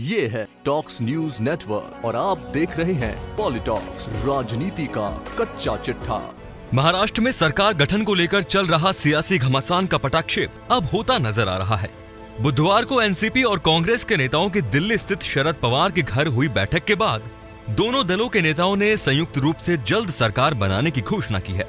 ये है talks news network और आप देख रहे हैं पॉलिटॉक्स, राजनीति का कच्चा चिट्ठा। महाराष्ट्र में सरकार गठन को लेकर चल रहा सियासी घमासान का पटाक्षेप अब होता नजर आ रहा है। बुधवार को एनसीपी और कांग्रेस के नेताओं की दिल्ली स्थित शरद पवार के घर हुई बैठक के बाद दोनों दलों के नेताओं ने संयुक्त रूप से जल्द सरकार बनाने की घोषणा की है।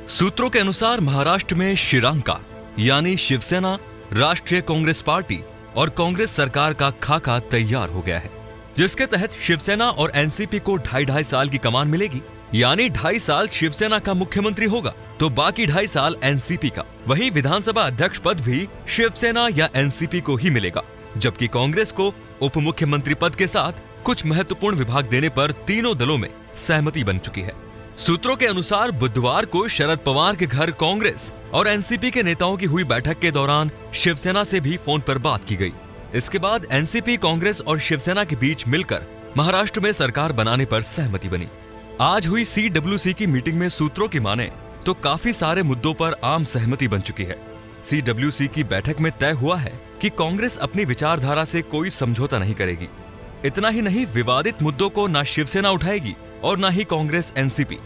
सूत्रों के अनुसार महाराष्ट्र में श्रीलंका यानी शिवसेना, राष्ट्रीय कांग्रेस पार्टी और कांग्रेस सरकार का खाका तैयार हो गया है, जिसके तहत शिवसेना और एनसीपी को 2.5 साल की कमान मिलेगी। यानी 2.5 साल शिवसेना का मुख्यमंत्री होगा तो बाकी 2.5 साल एनसीपी का। वहीं विधानसभा अध्यक्ष पद भी शिवसेना या एनसीपी को ही मिलेगा, जबकि कांग्रेस को उप मुख्यमंत्री पद के साथ कुछ महत्वपूर्ण विभाग देने पर तीनों दलों में सहमति बन चुकी है। सूत्रों के अनुसार बुधवार को शरद पवार के घर कांग्रेस और एनसीपी के नेताओं की हुई बैठक के दौरान शिवसेना से भी फोन पर बात की गई। इसके बाद एनसीपी, कांग्रेस और शिवसेना के बीच मिलकर महाराष्ट्र में सरकार बनाने पर सहमति बनी। आज हुई सीडब्ल्यूसी की मीटिंग में सूत्रों की माने तो काफी सारे मुद्दों पर आम सहमति बन चुकी है। सीडब्ल्यूसी की बैठक में तय हुआ है कि कांग्रेस अपनी विचारधारा से कोई समझौता नहीं करेगी। इतना ही नहीं, विवादित मुद्दों को न शिवसेना उठाएगी और न ही Congress NCP.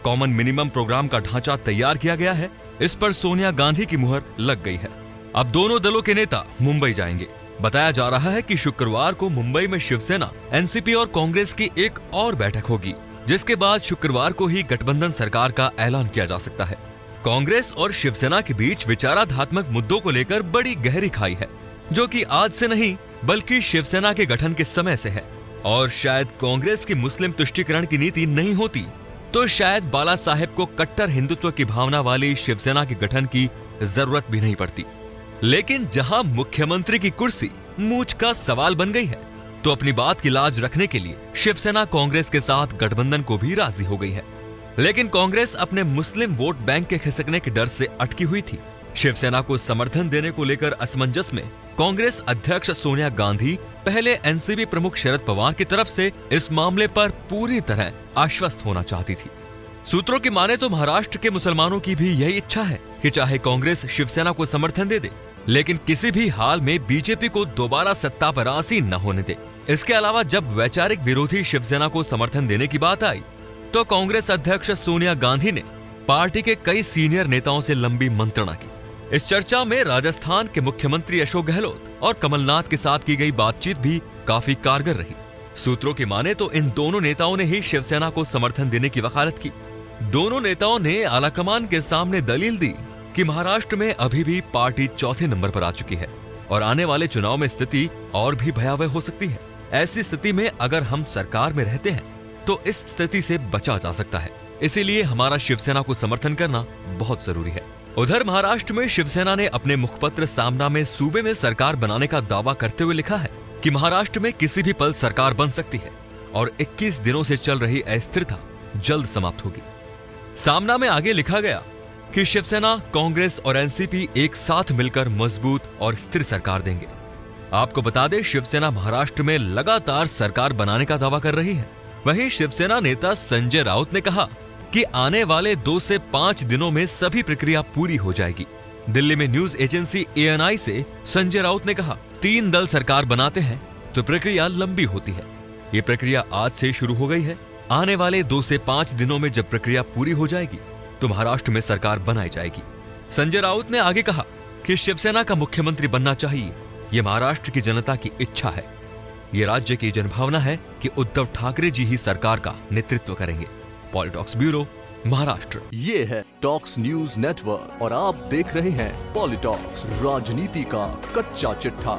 Common minimum program का ढांचा तैयार किया गया है, इस पर सोनिया गांधी की मुहर लग गई है। अब दोनों दलों के नेता मुंबई जाएंगे। बताया जा रहा है कि शुक्रवार को मुंबई में शिवसेना, एनसीपी और कांग्रेस की एक और बैठक होगी, जिसके बाद शुक्रवार को ही गठबंधन सरकार का ऐलान किया जा सकता है। कांग्रेस और शिवसेना के बीच विचारात्मक मुद्दों को लेकर बड़ी गहरी खाई है, जो कि आज से नहीं बल्कि शिवसेना के गठन के समय से है। और शायद कांग्रेस की मुस्लिम तुष्टीकरण की नीति नहीं होती तो शायद बाला साहेब को कट्टर हिंदुत्व की भावना वाली शिवसेना के गठन की जरूरत भी नहीं पड़ती। लेकिन जहां मुख्यमंत्री की कुर्सी मूंछ का सवाल बन गई है, तो अपनी बात की लाज रखने के लिए शिवसेना कांग्रेस के साथ गठबंधन को भी राजी हो गई है। लेकिन कांग्रेस अपने मुस्लिम वोट बैंक के खिसकने के डर से अटकी हुई थी। शिवसेना को समर्थन देने को लेकर असमंजस में कांग्रेस अध्यक्ष सोनिया गांधी पहले एनसीपी प्रमुख शरद पवार की तरफ से इस मामले पर पूरी तरह आश्वस्त होना चाहती थी। सूत्रों की माने तो महाराष्ट्र के मुसलमानों की भी यही इच्छा है कि चाहे कांग्रेस शिवसेना को समर्थन दे, लेकिन किसी भी हाल में बीजेपी को दोबारा सत्ता पर आसीन न होने दे। इसके अलावा जब वैचारिक विरोधी शिवसेना को समर्थन देने की बात आई तो कांग्रेस अध्यक्ष सोनिया गांधी ने पार्टी के कई सीनियर नेताओं से लंबी मंत्रणा की। इस चर्चा में राजस्थान के मुख्यमंत्री अशोक गहलोत और कमलनाथ के साथ की गई बातचीत भी काफी कारगर रही। सूत्रों की माने तो इन दोनों नेताओं ने ही शिवसेना को समर्थन देने की वकालत की। दोनों नेताओं ने आलाकमान के सामने दलील दी कि महाराष्ट्र में अभी भी पार्टी चौथे नंबर पर आ चुकी है और आने वाले चुनाव में स्थिति और भी भयावह हो सकती है। ऐसी स्थिति में अगर हम सरकार में रहते हैं तो इस स्थिति से बचा जा सकता है, इसीलिए हमारा शिवसेना को समर्थन करना बहुत जरूरी है। उधर महाराष्ट्र में शिवसेना ने अपने मुखपत्र सामना में सूबे में सरकार बनाने का दावा करते हुए लिखा है कि महाराष्ट्र में किसी भी पल सरकार बन सकती है और 21 दिनों से चल रही अस्थिरता जल्द समाप्त होगी। सामना में आगे लिखा गया कि शिवसेना, कांग्रेस और एनसीपी एक साथ मिलकर मजबूत और स्थिर सरकार देंगे। आपको बता दें, शिवसेना महाराष्ट्र में लगातार सरकार बनाने का दावा कर रही है। वहीं शिवसेना नेता संजय राउत ने कहा कि आने वाले 2 से 5 दिनों में सभी प्रक्रिया पूरी हो जाएगी। दिल्ली में न्यूज एजेंसी ANI से संजय राउत ने कहा, 3 दल सरकार बनाते हैं तो प्रक्रिया लंबी होती है। ये प्रक्रिया आज से शुरू हो गई है। आने वाले 2 से 5 दिनों में जब प्रक्रिया पूरी हो जाएगी तो महाराष्ट्र में सरकार बनाई जाएगी। संजय राउत ने आगे कहा कि शिवसेना का मुख्यमंत्री बनना चाहिए, ये महाराष्ट्र की जनता की इच्छा है। ये राज्य की जनभावना है कि उद्धव ठाकरे जी ही सरकार का नेतृत्व करेंगे। पॉलिटॉक्स ब्यूरो, महाराष्ट्र। ये है टॉक्स न्यूज नेटवर्क और आप देख रहे हैं पॉलिटॉक्स, राजनीति का कच्चा चिट्ठा।